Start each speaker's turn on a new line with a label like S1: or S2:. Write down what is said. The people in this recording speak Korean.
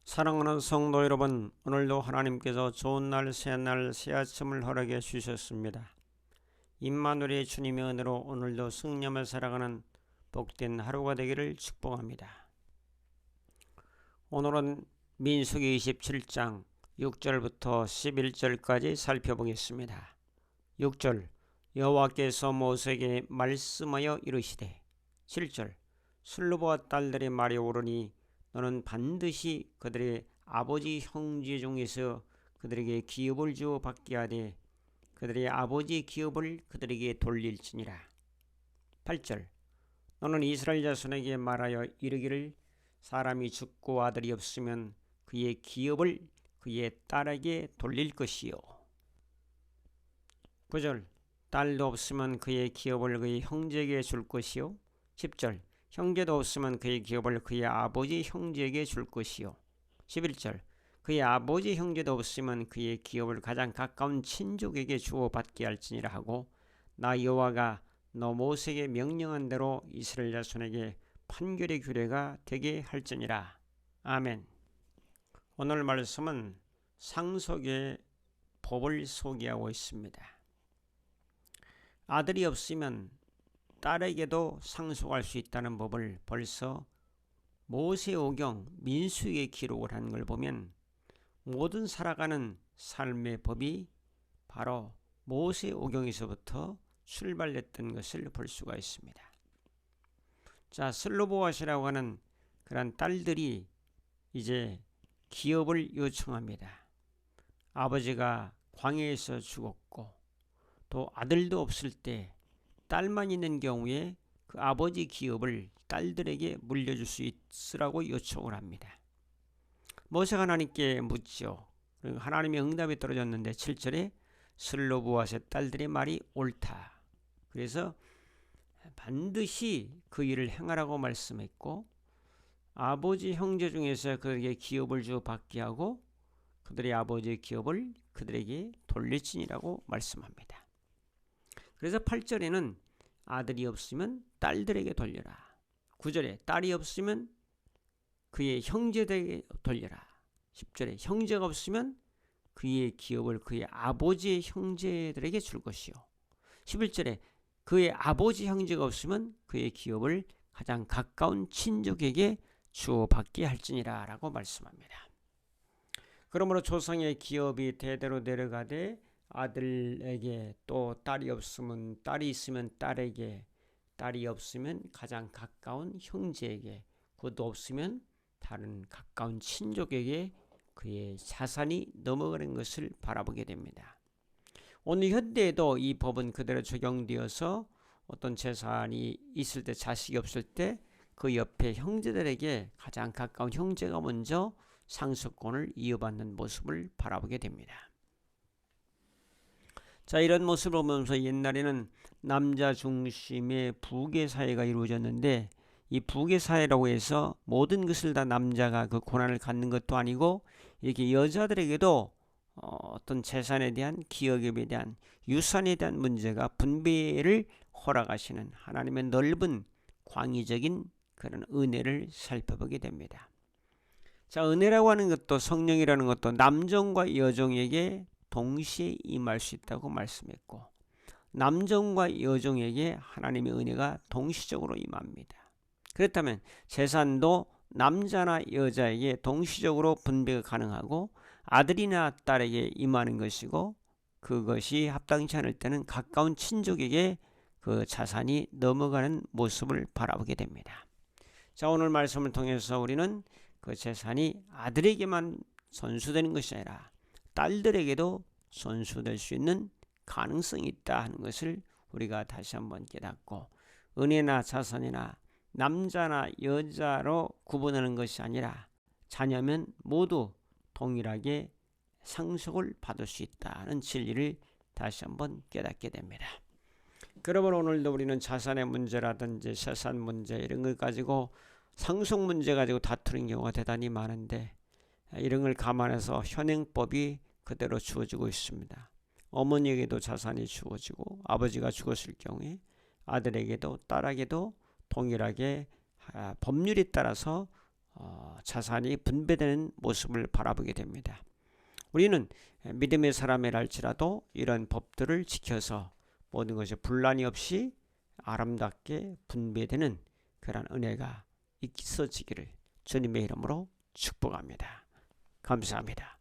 S1: 사랑하는 성도 여러분, 오늘도 하나님께서 좋은 날, 새날, 새 아침을 허락해 주셨습니다. 임마누엘의 주님의 은혜로 오늘도 승리하며 살아가는 복된 하루가 되기를 축복합니다. 오늘은 민수기 27장 6절부터 11절까지 살펴보겠습니다. 6절 여호와께서 모세에게 말씀하여 이르시되 7절 슬로보와 딸들의 말이 옳으니 너는 반드시 그들의 아버지 형제 중에서 그들에게 기업을 주어 받게 하되 그들의 아버지 기업을 그들에게 돌릴지니라. 8절 너는 이스라엘 자손에게 말하여 이르기를 사람이 죽고 아들이 없으면 그의 기업을 그의 딸에게 돌릴 것이요. 9절 딸도 없으면 그의 기업을 그의 형제에게 줄 것이요. 10절 형제도 없으면 그의 기업을 그의 아버지 형제에게 줄 것이요. 11절 그의 아버지 형제도 없으면 그의 기업을 가장 가까운 친족에게 주어 받게 할지니라 하고 나 여호와가 너 모세에게 명령한 대로 이스라엘 자손에게 판결의 규례가 되게 할지니라. 아멘. 오늘 말씀은 상속의 법을 소개하고 있습니다. 아들이 없으면 딸에게도 상속할 수 있다는 법을 벌써 모세오경 민수기에 기록을 한 걸 보면 모든 살아가는 삶의 법이 바로 모세오경에서부터 출발했던 것을 볼 수가 있습니다. 자, 슬로보앗이라고 하는 그런 딸들이 이제 기업을 요청합니다. 아버지가 광야에서 죽었고 또 아들도 없을 때 딸만 있는 경우에 그 아버지 기업을 딸들에게 물려줄 수 있으라고 요청을 합니다. 모세가 하나님께 묻죠. 하나님의 응답이 떨어졌는데 7절에 슬로보앗의 딸들의 말이 옳다. 그래서 반드시 그 일을 행하라고 말씀했고 아버지 형제 중에서 그들에게 기업을 주어 받게 하고 그들의 아버지의 기업을 그들에게 돌릴지니라고 말씀합니다. 그래서 8절에는 아들이 없으면 딸들에게 돌려라. 9절에 딸이 없으면 그의 형제들에게 돌려라. 10절에 형제가 없으면 그의 기업을 그의 아버지의 형제들에게 줄 것이요. 11절에 그의 아버지 형제가 없으면 그의 기업을 가장 가까운 친족에게 주어 받게 할지니라 라고 말씀합니다. 그러므로 조상의 기업이 대대로 내려가되 아들에게 또 딸이 있으면 딸에게 딸이 없으면 가장 가까운 형제에게 그것도 없으면 다른 가까운 친족에게 그의 자산이 넘어가는 것을 바라보게 됩니다. 오늘 현대에도 이 법은 그대로 적용되어서 어떤 재산이 있을 때 자식이 없을 때 그 옆에 형제들에게 가장 가까운 형제가 먼저 상속권을 이어받는 모습을 바라보게 됩니다. 자, 이런 모습을 보면서 옛날에는 남자 중심의 부계 사회가 이루어졌는데 이 부계 사회라고 해서 모든 것을 다 남자가 그 권한을 갖는 것도 아니고 이렇게 여자들에게도 어떤 재산에 대한 기업에 대한 유산에 대한 문제가 분배를 허락하시는 하나님의 넓은 광의적인 그런 은혜를 살펴보게 됩니다. 자, 은혜라고 하는 것도 성령이라는 것도 남종과 여종에게 동시에 임할 수 있다고 말씀했고 남종과 여종에게 하나님의 은혜가 동시적으로 임합니다. 그렇다면 재산도 남자나 여자에게 동시적으로 분배가 가능하고 아들이나 딸에게 임하는 것이고 그것이 합당치 않을 때는 가까운 친족에게 그 자산이 넘어가는 모습을 바라보게 됩니다. 자, 오늘 말씀을 통해서 우리는 그 재산이 아들에게만 선수되는 것이 아니라 딸들에게도 선수될 수 있는 가능성이 있다 하는 것을 우리가 다시 한번 깨닫고 은혜나 자산이나 남자나 여자로 구분하는 것이 아니라 자녀면 모두 동일하게 상속을 받을 수 있다는 진리를 다시 한번 깨닫게 됩니다. 그러면 오늘도 우리는 자산의 문제라든지 재산 문제 이런 걸 가지고 상속 문제 가지고 다투는 경우가 대단히 많은데 이런 걸 감안해서 현행법이 그대로 주어지고 있습니다. 어머니에게도 자산이 주어지고 아버지가 죽었을 경우에 아들에게도 딸에게도 동일하게 법률에 따라서 자산이 분배되는 모습을 바라보게 됩니다. 우리는 믿음의 사람이랄지라도 이런 법들을 지켜서 모든 것이 분란이 없이 아름답게 분배되는 그런 은혜가 있어지기를 주님의 이름으로 축복합니다. 감사합니다.